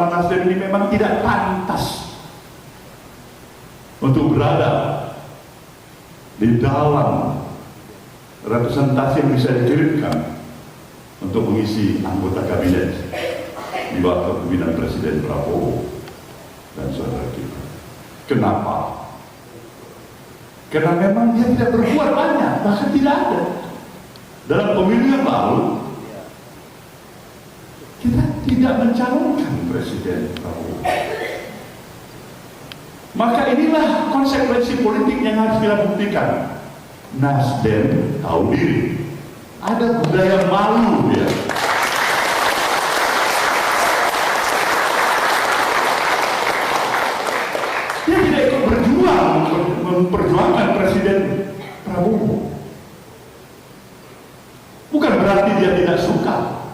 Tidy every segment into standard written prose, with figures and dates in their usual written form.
bersama Nasdem ini memang tidak pantas untuk berada di dalam representasi yang bisa dikirimkan untuk mengisi anggota kabinet di bawah kepemimpinan Presiden Prabowo dan saudara kita. Kenapa? Karena memang dia tidak berbuat banyak, bahkan tidak ada. Dalam pemilu yang lalu, kita tidak mencalonkan Presiden Prabowo. Maka inilah konsekuensi politik yang harus kita buktikan. Nasdem tahu diri, ada budaya malu dia. Dia tidak ikut berjuang memperjuangkan Presiden Prabowo. Bukan berarti dia tidak suka,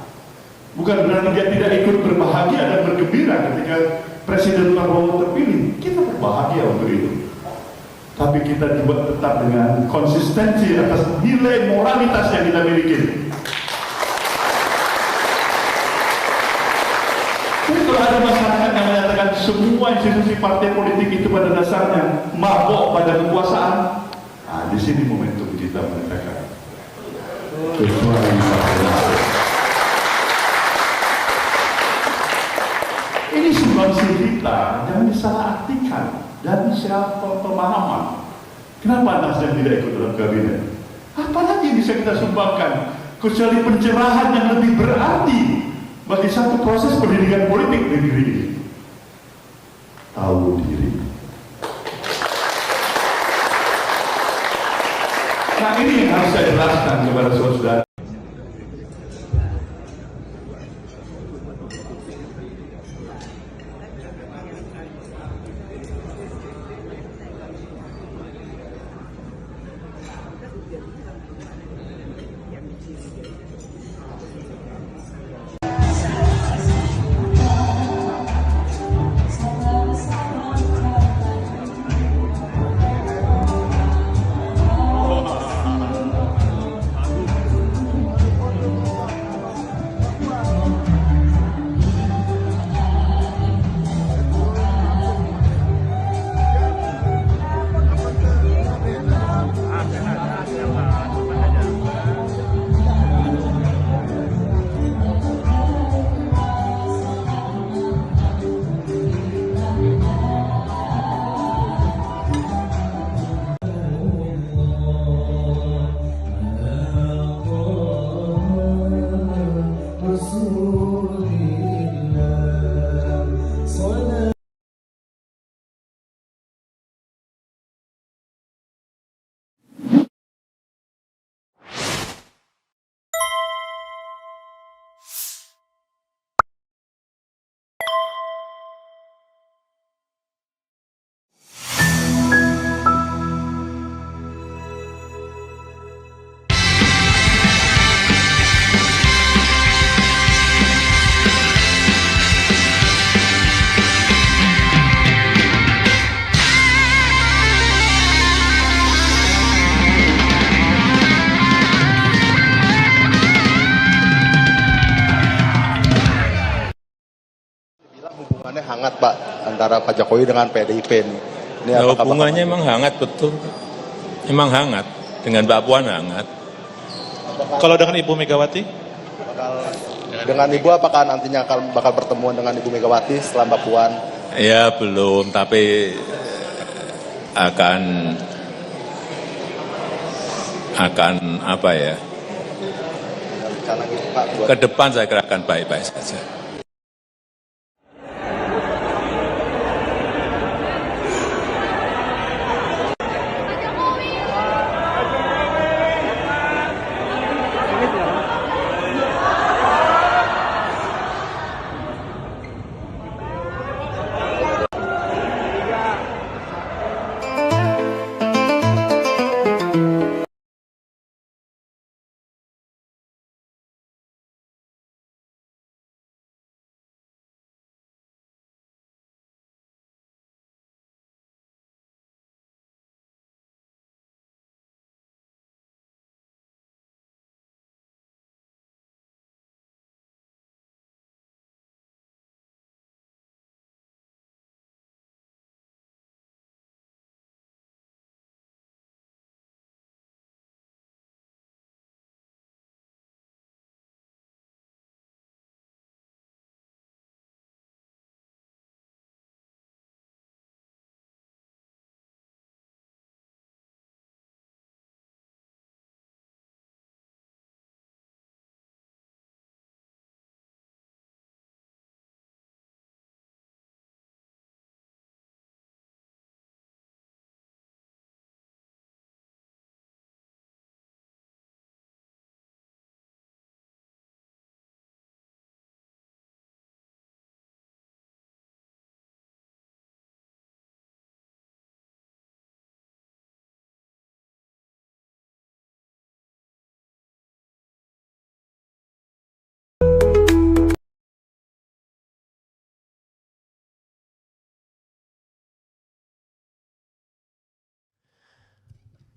bukan berarti dia tidak ikut berbahagia dan bergembira ketika Presiden Prabowo terpilih. Kita berbahagia untuk itu. Tapi kita juga tetap dengan konsistensi atas nilai moralitas yang kita miliki. Jadi kalau ada masyarakat yang menyatakan semua institusi partai politik itu pada dasarnya mabok pada kekuasaan, nah di sini momentum kita menyatakan kecuali partai Nasdem. Ini sumbangsi kita, jangan disalahartikan dan siapa pemahaman. Kenapa Nasdem tidak ikut dalam kabinet? Apalagi yang bisa kita sumbangkan kecuali pencerahan yang lebih berarti bagi satu proses pendidikan politik negeri ini. Tahu diri. Nah ini yang harus saya jelaskan kepada saudara. Hubungannya hangat Pak antara Pak Jokowi dengan PDIP ini. Hubungannya memang hangat betul, memang hangat dengan Mbak Puan hangat. Kalau dengan Ibu Megawati? Dengan Ibu apakah nantinya bakal pertemuan dengan Ibu Megawati setelah Mbak Puan? Ya belum, tapi akan apa ya? Ke depan saya kira akan baik-baik saja.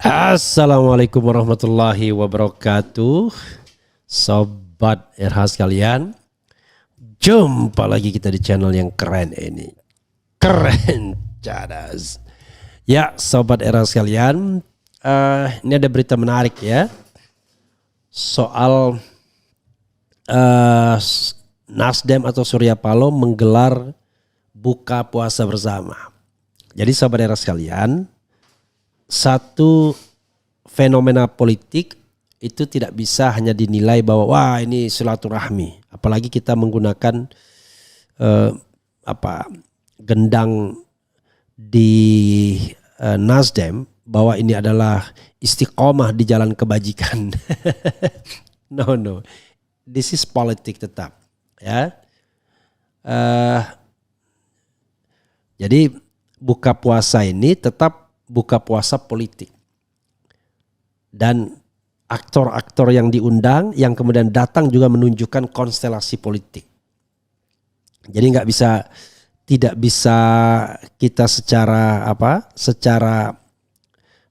Assalamualaikum warahmatullahi wabarakatuh. Sobat RH sekalian, jumpa lagi kita di channel yang keren ini. Keren cadas. Ya Sobat RH sekalian, ini ada berita menarik ya. Soal Nasdem atau Surya Paloh menggelar buka puasa bersama. Jadi Sobat RH sekalian, satu fenomena politik itu tidak bisa hanya dinilai bahwa wah ini silaturahmi, apalagi kita menggunakan gendang di Nasdem bahwa ini adalah istiqomah di jalan kebajikan. No, this is politik tetap ya. Jadi buka puasa ini tetap buka puasa politik. Dan aktor-aktor yang diundang yang kemudian datang juga menunjukkan konstelasi politik. Jadi tidak bisa kita secara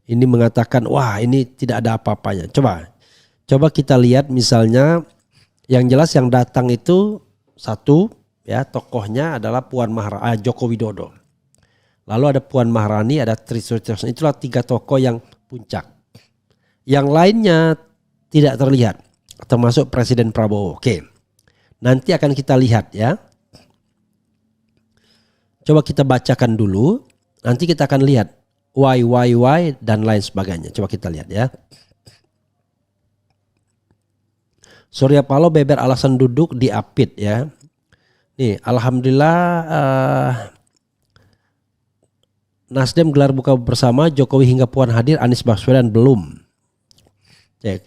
ini mengatakan wah ini tidak ada apa-apanya. Coba kita lihat misalnya yang jelas yang datang itu satu ya, tokohnya adalah Joko Widodo. Lalu ada Puan Maharani, ada Tri Sutrisno. Itulah 3 tokoh yang puncak. Yang lainnya tidak terlihat, termasuk Presiden Prabowo. Oke, nanti akan kita lihat ya. Coba kita bacakan dulu, nanti kita akan lihat why dan lain sebagainya. Coba kita lihat ya. Surya Paloh beber alasan duduk di APID ya. Nih, alhamdulillah Nasdem gelar buka bersama, Jokowi hingga Puan hadir, Anies Baswedan belum. Ya,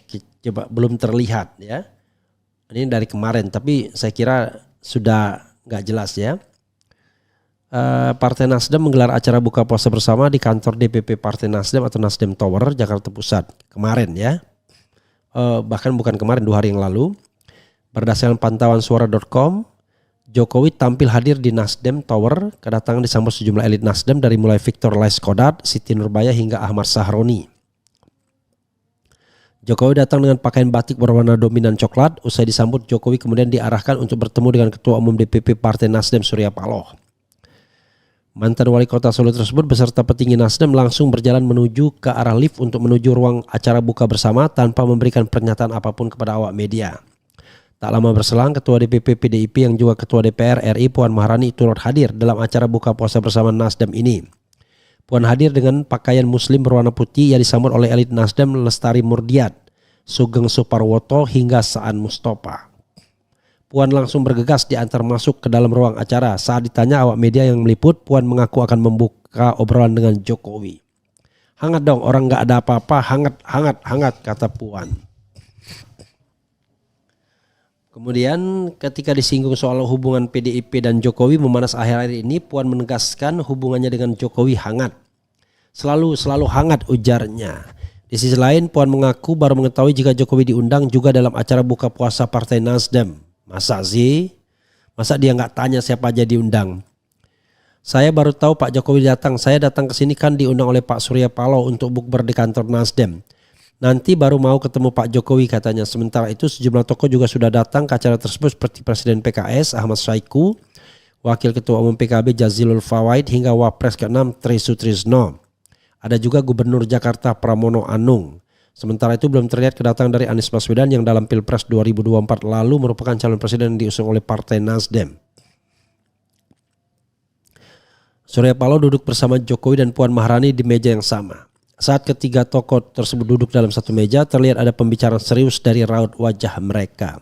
coba belum terlihat ya. Ini dari kemarin, tapi saya kira sudah nggak jelas ya. Partai Nasdem menggelar acara buka puasa bersama di kantor DPP Partai Nasdem atau Nasdem Tower, Jakarta Pusat kemarin ya. Bahkan bukan kemarin, 2 hari yang lalu. Berdasarkan pantauan suara.com, Jokowi tampil hadir di Nasdem Tower, kedatangan disambut sejumlah elit Nasdem dari mulai Victor Laiskodat, Siti Nurbaya hingga Ahmad Sahroni. Jokowi datang dengan pakaian batik berwarna dominan coklat. Usai disambut, Jokowi kemudian diarahkan untuk bertemu dengan Ketua Umum DPP Partai Nasdem Surya Paloh. Mantan Wali Kota Solo tersebut beserta petinggi Nasdem langsung berjalan menuju ke arah lift untuk menuju ruang acara buka bersama tanpa memberikan pernyataan apapun kepada awak media. Tak lama berselang, Ketua DPP PDIP yang juga Ketua DPR RI Puan Maharani turut hadir dalam acara buka puasa bersama Nasdem ini. Puan hadir dengan pakaian muslim berwarna putih yang disambut oleh elit Nasdem Lestari Murdiat, Sugeng Suparwoto hingga Saan Mustopa. Puan langsung bergegas diantar masuk ke dalam ruang acara. Saat ditanya awak media yang meliput, Puan mengaku akan membuka obrolan dengan Jokowi. Hangat dong, orang nggak ada apa-apa, hangat, kata Puan. Kemudian ketika disinggung soal hubungan PDIP dan Jokowi memanas akhir-akhir ini, Puan menegaskan hubungannya dengan Jokowi hangat. Selalu hangat, ujarnya. Di sisi lain, Puan mengaku baru mengetahui jika Jokowi diundang juga dalam acara buka puasa Partai Nasdem. Masa dia nggak tanya siapa aja diundang? Saya baru tahu Pak Jokowi datang. Saya datang ke sini kan diundang oleh Pak Surya Paloh untuk bukber di kantor Nasdem. Nanti baru mau ketemu Pak Jokowi, katanya. Sementara itu sejumlah tokoh juga sudah datang ke acara tersebut seperti Presiden PKS Ahmad Saiku, Wakil Ketua Umum PKB Jazilul Fawait hingga Wapres ke-6 Tri Sutrisno. Ada juga Gubernur Jakarta Pramono Anung. Sementara itu belum terlihat kedatangan dari Anies Baswedan yang dalam Pilpres 2024 lalu merupakan calon presiden yang diusung oleh Partai Nasdem. Surya Paloh duduk bersama Jokowi dan Puan Maharani di meja yang sama. Saat ketiga tokoh tersebut duduk dalam satu meja, terlihat ada pembicaraan serius dari raut wajah mereka.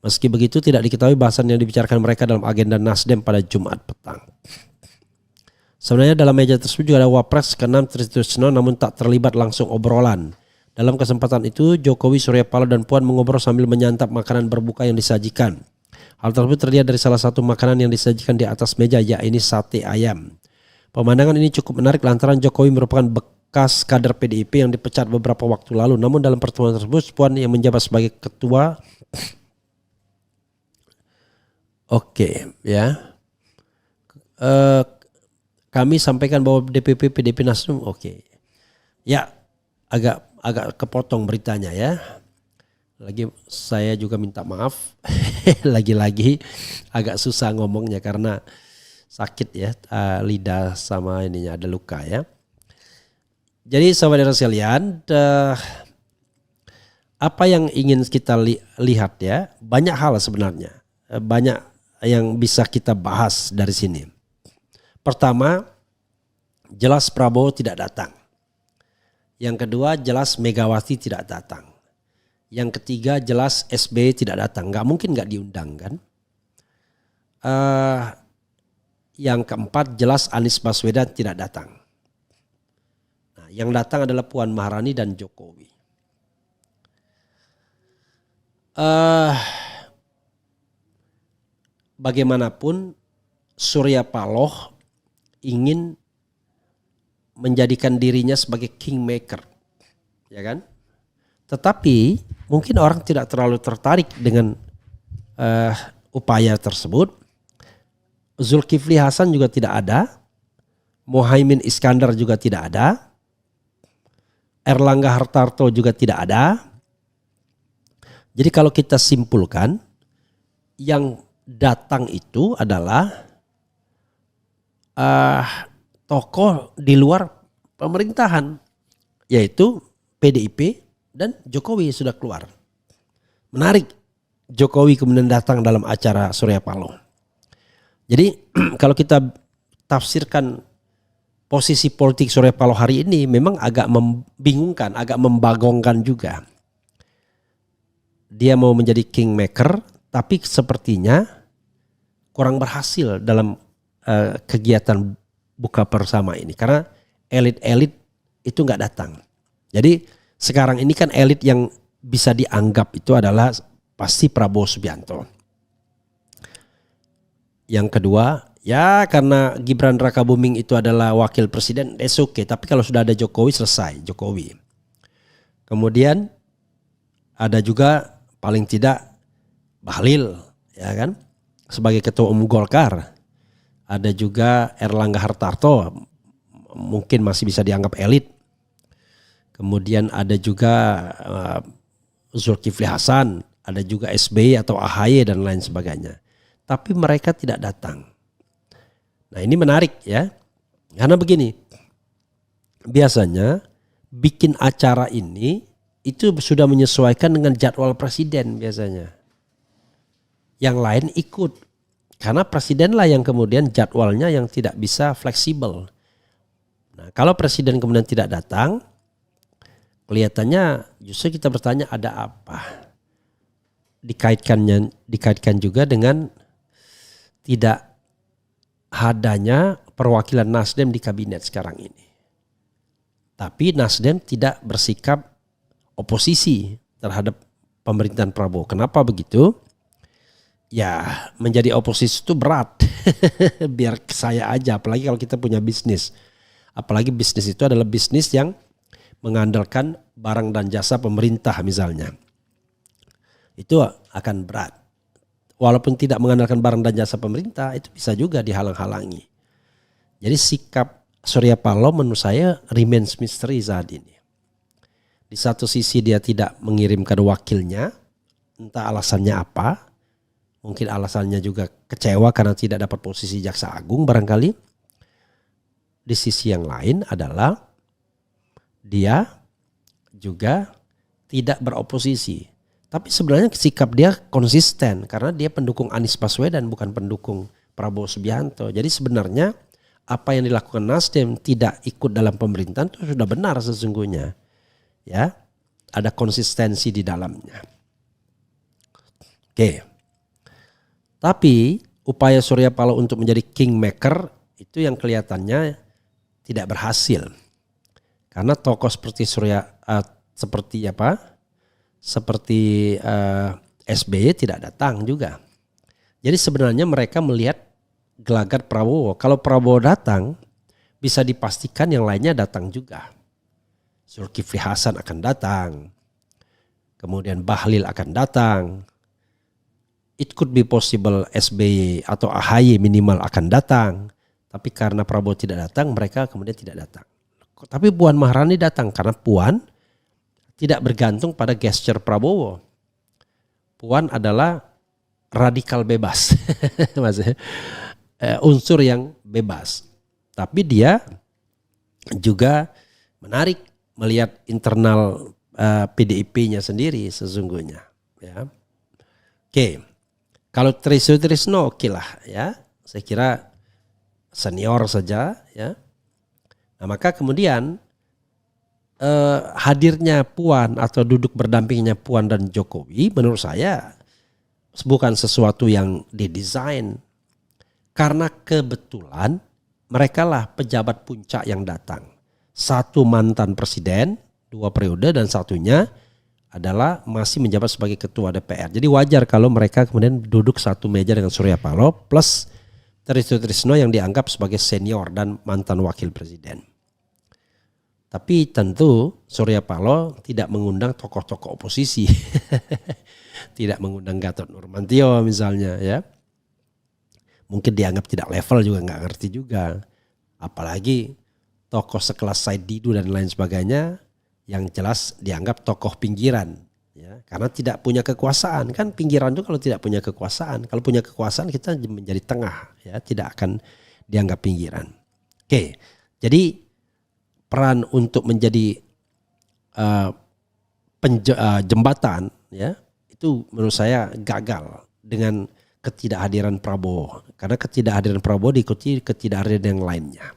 Meski begitu, tidak diketahui bahasan yang dibicarakan mereka dalam agenda Nasdem pada Jumat petang. Sebenarnya dalam meja tersebut juga ada Wapres ke-6 Tri Sutrisno, namun tak terlibat langsung obrolan. Dalam kesempatan itu, Jokowi, Surya Paloh dan Puan mengobrol sambil menyantap makanan berbuka yang disajikan. Hal tersebut terlihat dari salah satu makanan yang disajikan di atas meja, yakni sate ayam. Pemandangan ini cukup menarik lantaran Jokowi merupakan bekas kader PDIP yang dipecat beberapa waktu lalu. Namun dalam pertemuan tersebut, Puan yang menjabat sebagai ketua kami sampaikan bahwa DPP PDIP Nasdem ya agak kepotong beritanya ya. Lagi saya juga minta maaf. Lagi-lagi agak susah ngomongnya karena sakit ya, lidah sama ininya ada luka ya. Jadi saudara sekalian, apa yang ingin kita lihat ya, banyak hal sebenarnya. Banyak yang bisa kita bahas dari sini. Pertama, jelas Prabowo tidak datang. Yang kedua, jelas Megawati tidak datang. Yang ketiga, jelas SBY tidak datang. Gak mungkin gak diundang kan. Yang keempat, jelas Anies Baswedan tidak datang. Nah, yang datang adalah Puan Maharani dan Jokowi. Bagaimanapun Surya Paloh ingin menjadikan dirinya sebagai kingmaker, ya kan? Tetapi mungkin orang tidak terlalu tertarik dengan upaya tersebut. Zulkifli Hasan juga tidak ada, Muhaimin Iskandar juga tidak ada, Erlangga Hartarto juga tidak ada. Jadi kalau kita simpulkan, yang datang itu adalah tokoh di luar pemerintahan, yaitu PDIP dan Jokowi sudah keluar. Menarik, Jokowi kemudian datang dalam acara Surya Paloh. Jadi kalau kita tafsirkan posisi politik Surya Paloh hari ini memang agak membingungkan, agak membagongkan juga. Dia mau menjadi kingmaker, tapi sepertinya kurang berhasil dalam kegiatan buka bersama ini karena elit-elit itu nggak datang. Jadi sekarang ini kan elit yang bisa dianggap itu adalah pasti Prabowo Subianto. Yang kedua, ya karena Gibran Rakabuming itu adalah wakil presiden, it's okay. Tapi kalau sudah ada Jokowi, selesai Jokowi. Kemudian ada juga paling tidak Bahlil, ya kan, sebagai ketua umum Golkar. Ada juga Erlangga Hartarto, mungkin masih bisa dianggap elit. Kemudian ada juga Zulkifli Hasan, ada juga SBY atau AHY dan lain sebagainya. Tapi mereka tidak datang. Nah ini menarik ya, karena begini, biasanya bikin acara ini itu sudah menyesuaikan dengan jadwal presiden biasanya. Yang lain ikut. Karena presidenlah yang kemudian jadwalnya yang tidak bisa fleksibel. Nah, kalau presiden kemudian tidak datang, kelihatannya justru kita bertanya ada apa? Dikaitkan juga dengan tidak adanya perwakilan Nasdem di kabinet sekarang ini. Tapi Nasdem tidak bersikap oposisi terhadap pemerintahan Prabowo. Kenapa begitu? Ya menjadi oposisi itu berat. Biar saya aja, apalagi kalau kita punya bisnis. Apalagi bisnis itu adalah bisnis yang mengandalkan barang dan jasa pemerintah misalnya. Itu akan berat. Walaupun tidak mengandalkan barang dan jasa pemerintah, itu bisa juga dihalang-halangi. Jadi sikap Surya Paloh menurut saya remains mystery saat ini. Di satu sisi dia tidak mengirimkan wakilnya, entah alasannya apa. Mungkin alasannya juga kecewa karena tidak dapat posisi jaksa agung barangkali. Di sisi yang lain adalah dia juga tidak beroposisi. Tapi sebenarnya sikap dia konsisten karena dia pendukung Anies Baswedan bukan pendukung Prabowo Subianto. Jadi sebenarnya apa yang dilakukan Nasdem tidak ikut dalam pemerintahan itu sudah benar sesungguhnya. Ya, ada konsistensi di dalamnya. Oke. Tapi upaya Surya Paloh untuk menjadi kingmaker itu yang kelihatannya tidak berhasil. Karena tokoh seperti seperti SBY tidak datang juga. Jadi sebenarnya mereka melihat gelagat Prabowo. Kalau Prabowo datang, bisa dipastikan yang lainnya datang juga. Zulkifli Hasan akan datang. Kemudian Bahlil akan datang. It could be possible SBY atau AHY minimal akan datang. Tapi karena Prabowo tidak datang, mereka kemudian tidak datang. Tapi Puan Maharani datang karena Puan tidak bergantung pada gesture Prabowo. Puan adalah radikal bebas, maksudnya unsur yang bebas. Tapi dia juga menarik melihat internal PDIP-nya sendiri sesungguhnya. Ya. Oke, kalau Trisno oke lah ya, saya kira senior saja ya. Nah maka kemudian hadirnya Puan atau duduk berdampingnya Puan dan Jokowi menurut saya bukan sesuatu yang didesain, karena kebetulan mereka lah pejabat puncak yang datang. Satu mantan presiden 2 periode dan satunya adalah masih menjabat sebagai ketua DPR. Jadi wajar kalau mereka kemudian duduk satu meja dengan Surya Paloh plus Trisno yang dianggap sebagai senior dan mantan wakil presiden. Tapi tentu Surya Paloh tidak mengundang tokoh-tokoh oposisi. Tidak mengundang Gatot Nurmantio misalnya ya. Mungkin dianggap tidak level juga, nggak ngerti juga. Apalagi tokoh sekelas Said Didu dan lain sebagainya yang jelas dianggap tokoh pinggiran ya, karena tidak punya kekuasaan. Kan pinggiran itu kalau tidak punya kekuasaan, kalau punya kekuasaan kita menjadi tengah ya, tidak akan dianggap pinggiran. Oke, jadi peran untuk menjadi jembatan ya, itu menurut saya gagal dengan ketidakhadiran Prabowo, karena ketidakhadiran Prabowo diikuti ketidakhadiran yang lainnya.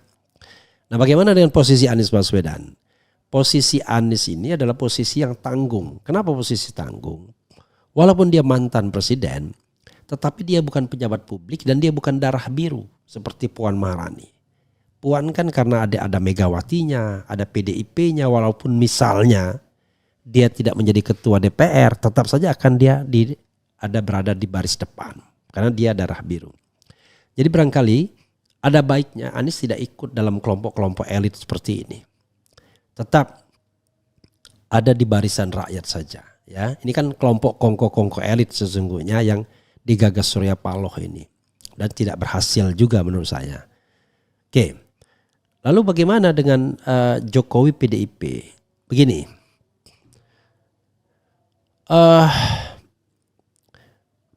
Nah, bagaimana dengan posisi Anies Baswedan? Posisi Anies ini adalah posisi yang tanggung. Kenapa posisi tanggung? Walaupun dia mantan presiden, tetapi dia bukan pejabat publik dan dia bukan darah biru seperti Puan Maharani. Puan kan karena ada Megawatinya, ada PDIP-nya, walaupun misalnya dia tidak menjadi ketua DPR, tetap saja akan dia berada di baris depan karena dia darah biru. Jadi barangkali ada baiknya Anies tidak ikut dalam kelompok-kelompok elit seperti ini. Tetap ada di barisan rakyat saja ya. Ini kan kelompok kongko-kongko elit sesungguhnya yang digagas Surya Paloh ini dan tidak berhasil juga menurut saya. Oke. Lalu bagaimana dengan Jokowi PDIP? Begini.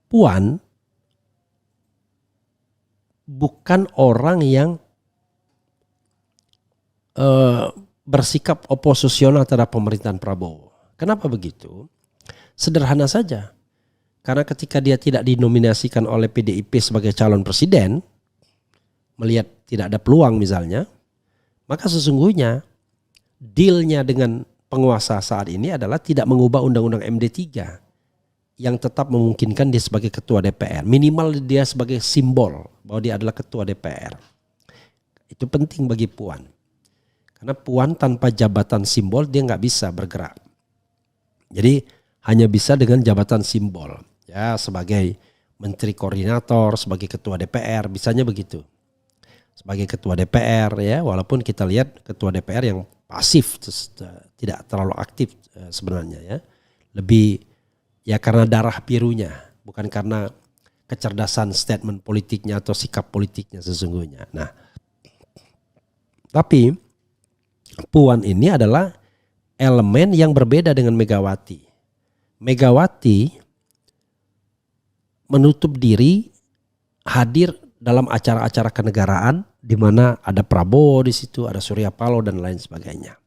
Puan bukan orang yang bersikap oposisional terhadap pemerintahan Prabowo. Kenapa begitu? Sederhana saja. Karena ketika dia tidak dinominasikan oleh PDIP sebagai calon presiden, melihat tidak ada peluang misalnya, maka sesungguhnya dealnya dengan penguasa saat ini adalah tidak mengubah undang-undang MD3 yang tetap memungkinkan dia sebagai ketua DPR. Minimal dia sebagai simbol bahwa dia adalah ketua DPR. Itu penting bagi Puan. Karena Puan tanpa jabatan simbol dia nggak bisa bergerak. Jadi hanya bisa dengan jabatan simbol. Ya, sebagai menteri koordinator, sebagai ketua DPR, bisanya begitu. Sebagai ketua DPR ya, walaupun kita lihat ketua DPR yang pasif, tidak terlalu aktif sebenarnya ya. Lebih ya karena darah birunya, bukan karena kecerdasan statement politiknya atau sikap politiknya sesungguhnya. Nah, tapi Puan ini adalah elemen yang berbeda dengan Megawati. Megawati menutup diri hadir dalam acara-acara kenegaraan di mana ada Prabowo di situ, ada Surya Paloh dan lain sebagainya.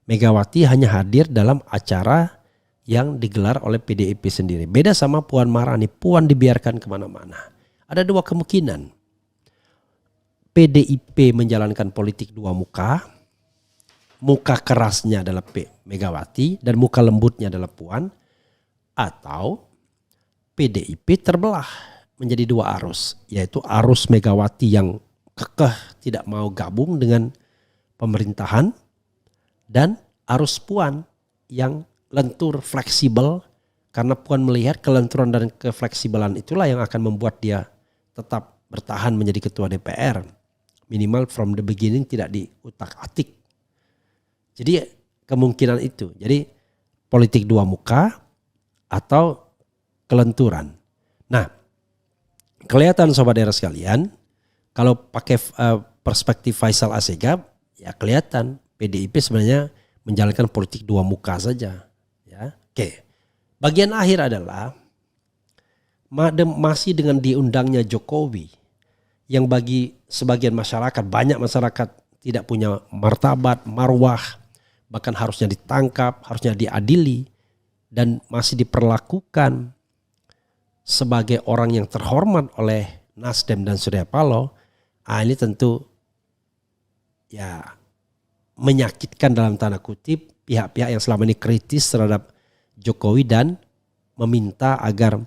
Megawati hanya hadir dalam acara yang digelar oleh PDIP sendiri. Beda sama Puan Maharani, Puan dibiarkan kemana-mana. Ada dua kemungkinan. PDIP menjalankan politik dua muka. Muka kerasnya adalah Megawati dan muka lembutnya adalah Puan. Atau PDIP terbelah menjadi dua arus. Yaitu arus Megawati yang kekeh tidak mau gabung dengan pemerintahan. Dan arus Puan yang lentur, fleksibel. Karena Puan melihat kelenturan dan kefleksibelan itulah yang akan membuat dia tetap bertahan menjadi ketua DPR. Minimal from the beginning tidak diutak-atik. Jadi kemungkinan itu. Jadi politik dua muka atau kelenturan. Nah, kelihatan sobat daerah sekalian, kalau pakai perspektif Faisal Assegaf, ya kelihatan PDIP sebenarnya menjalankan politik dua muka saja. Ya, oke. Bagian akhir adalah masih dengan diundangnya Jokowi yang bagi sebagian masyarakat, banyak masyarakat tidak punya martabat, marwah, bahkan harusnya ditangkap, harusnya diadili dan masih diperlakukan sebagai orang yang terhormat oleh Nasdem dan Surya Paloh. Ini tentu ya menyakitkan dalam tanda kutip pihak-pihak yang selama ini kritis terhadap Jokowi dan meminta agar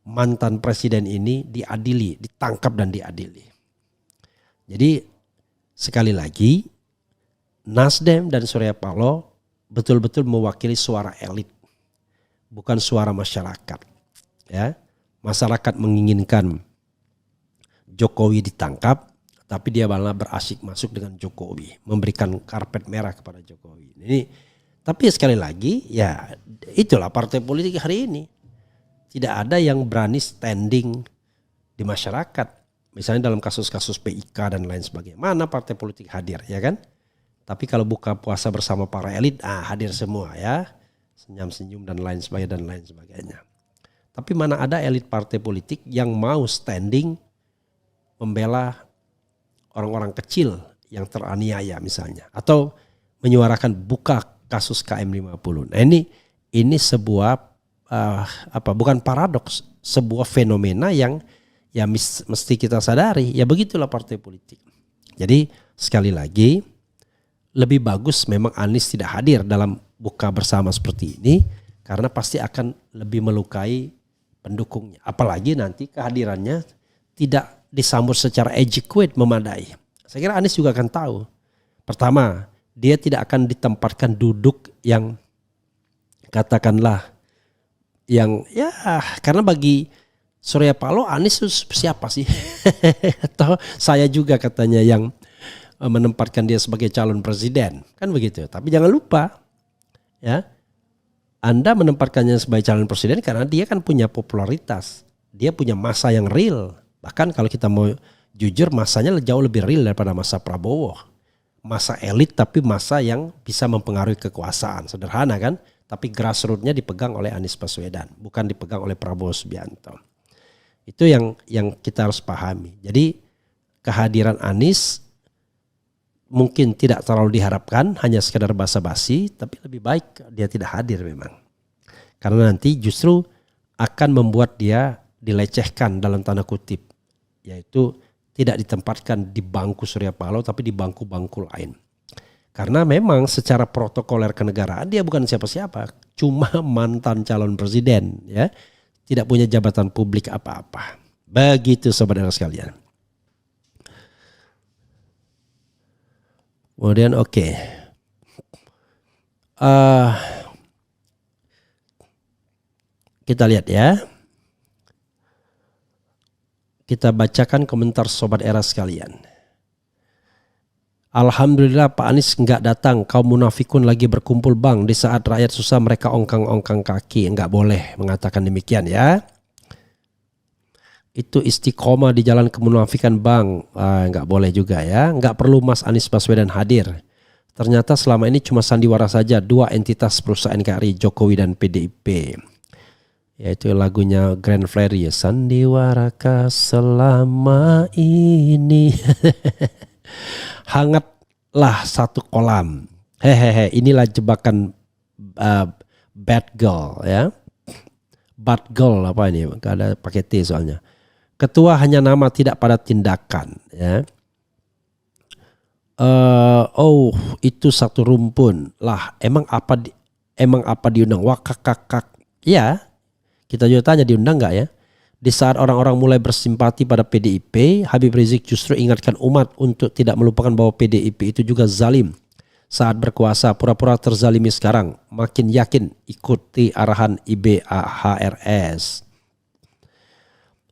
mantan presiden ini diadili, ditangkap dan diadili. Jadi sekali lagi Nasdem dan Surya Paloh betul-betul mewakili suara elit, bukan suara masyarakat. Ya, masyarakat menginginkan Jokowi ditangkap, tapi dia malah berasik masuk dengan Jokowi, memberikan karpet merah kepada Jokowi. Ini, tapi sekali lagi, ya itulah partai politik hari ini. Tidak ada yang berani standing di masyarakat. Misalnya dalam kasus-kasus PIK dan lain sebagainya. Mana partai politik hadir, ya kan? Tapi kalau buka puasa bersama para elit, hadir semua ya. Senyum-senyum dan lain sebagainya. Tapi mana ada elit partai politik yang mau standing membela orang-orang kecil yang teraniaya misalnya. Atau menyuarakan buka kasus KM50. Nah ini sebuah bukan paradoks, sebuah fenomena yang ya mesti kita sadari. Ya begitulah partai politik. Jadi sekali lagi lebih bagus memang Anies tidak hadir dalam buka bersama seperti ini karena pasti akan lebih melukai pendukungnya. Apalagi nanti kehadirannya tidak disambut secara adequate memadai. Saya kira Anies juga akan tahu. Pertama, dia tidak akan ditempatkan duduk yang katakanlah yang ya karena bagi Surya Paloh Anies siapa sih? Atau saya juga katanya yang menempatkan dia sebagai calon presiden. Kan begitu. Tapi jangan lupa ya, Anda menempatkannya sebagai calon presiden karena dia kan punya popularitas. Dia punya masa yang real. Bahkan kalau kita mau jujur masanya jauh lebih real daripada masa Prabowo. Masa elit tapi masa yang bisa mempengaruhi kekuasaan. Sederhana kan? Tapi grassroots-nya dipegang oleh Anies Baswedan, bukan dipegang oleh Prabowo Subianto. Itu yang kita harus pahami. Jadi kehadiran Anies mungkin tidak terlalu diharapkan, hanya sekedar basa-basi, tapi lebih baik dia tidak hadir memang. Karena nanti justru akan membuat dia dilecehkan dalam tanda kutip, yaitu tidak ditempatkan di bangku Surya Paloh tapi di bangku-bangku lain. Karena memang secara protokoler kenegaraan dia bukan siapa-siapa, cuma mantan calon presiden ya, tidak punya jabatan publik apa-apa. Begitu saudara sekalian. Kemudian kita lihat ya. Kita bacakan komentar Sobat Era sekalian. Alhamdulillah Pak Anies enggak datang, kaum munafikun lagi berkumpul bang. Di saat rakyat susah mereka ongkang-ongkang kaki. Enggak boleh mengatakan demikian ya. Itu istiqomah di jalan kemunafikan bang. Enggak boleh juga ya. Enggak perlu Mas Anies Baswedan hadir. Ternyata selama ini cuma sandiwara saja dua entitas perusahaan KRI, Jokowi dan PDIP. Yaitu lagunya Grand Flery ya. Sandiwarakah selama ini. Hangatlah satu kolam. Hehehe, inilah jebakan bad girl ya. Bad girl apa ini? Gak ada pakai T soalnya. Ketua hanya nama tidak pada tindakan ya. Itu satu rumpun lah. Emang apa diundang? Wakakakak. Ya, kita juga tanya diundang nggak ya? Di saat orang-orang mulai bersimpati pada PDIP, Habib Rizik justru ingatkan umat untuk tidak melupakan bahwa PDIP itu juga zalim. Saat berkuasa, pura-pura terzalimi sekarang, makin yakin ikuti arahan IBAHRS.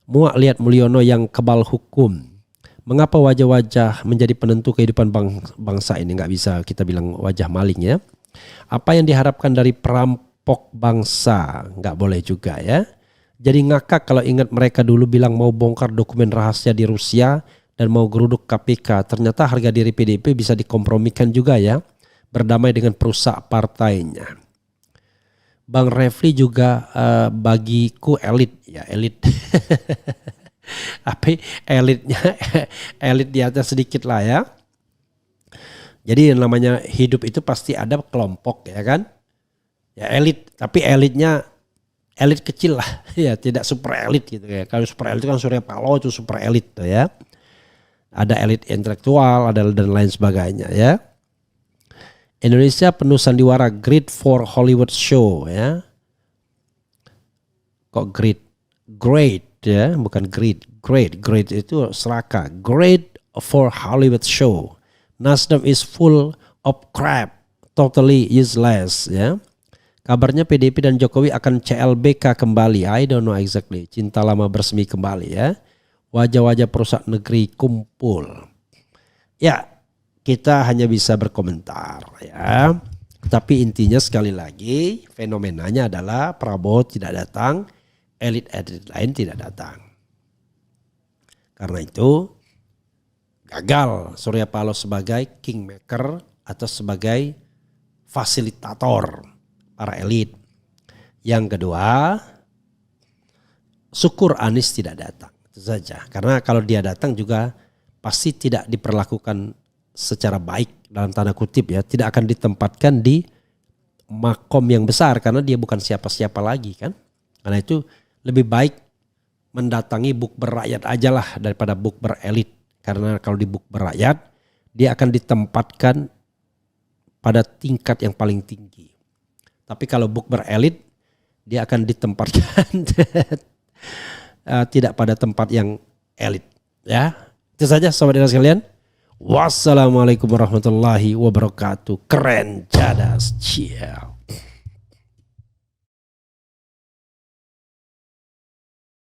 Muak lihat Mulyono yang kebal hukum. Mengapa wajah-wajah menjadi penentu kehidupan bangsa ini? Nggak bisa kita bilang wajah maling ya. Apa yang diharapkan dari perampok bangsa? Nggak boleh juga ya. Jadi ngakak kalau ingat mereka dulu bilang mau bongkar dokumen rahasia di Rusia dan mau geruduk KPK. Ternyata harga diri PDIP bisa dikompromikan juga ya. berdamai dengan perusak partainya. Bang Refli juga bagiku elit, ya elit. Apa elitnya, elit di atas sedikit lah ya. Jadi yang namanya hidup itu pasti ada kelompok ya kan. Ya elit, tapi elitnya elit kecil lah, ya tidak super elit gitu ya. Kalau super elit itu kan Surya Paloh itu super elit tuh ya. Ada elit intelektual, ada dan lain sebagainya ya. Indonesia penuh sandiwara, great for Hollywood show ya. Kok great? Great ya, bukan great. Great itu seraka. Great for Hollywood show. Nasdem is full of crap, totally useless ya. Kabarnya PDIP dan Jokowi akan CLBK kembali. I don't know exactly. Cinta lama bersemi kembali ya. Wajah-wajah perusak negeri kumpul. Ya, kita hanya bisa berkomentar ya. Tapi intinya sekali lagi fenomenanya adalah Prabowo tidak datang, elit-elit lain tidak datang. Karena itu gagal Surya Paloh sebagai kingmaker atau sebagai fasilitator para elit. Yang kedua, syukur Anies tidak datang. Itu saja. Karena kalau dia datang juga pasti tidak diperlakukan secara baik dalam tanda kutip ya. Tidak akan ditempatkan di makom yang besar karena dia bukan siapa-siapa lagi kan. Karena itu lebih baik mendatangi bukber rakyat aja lah daripada bukber elit. Karena kalau di bukber rakyat dia akan ditempatkan pada tingkat yang paling tinggi. Tapi kalau bukber elit dia akan ditempatkan tidak pada tempat yang elit ya. Itu saja sobat dinas sekalian. Wassalamualaikum warahmatullahi wabarakatuh. Keren, cadas, ciao.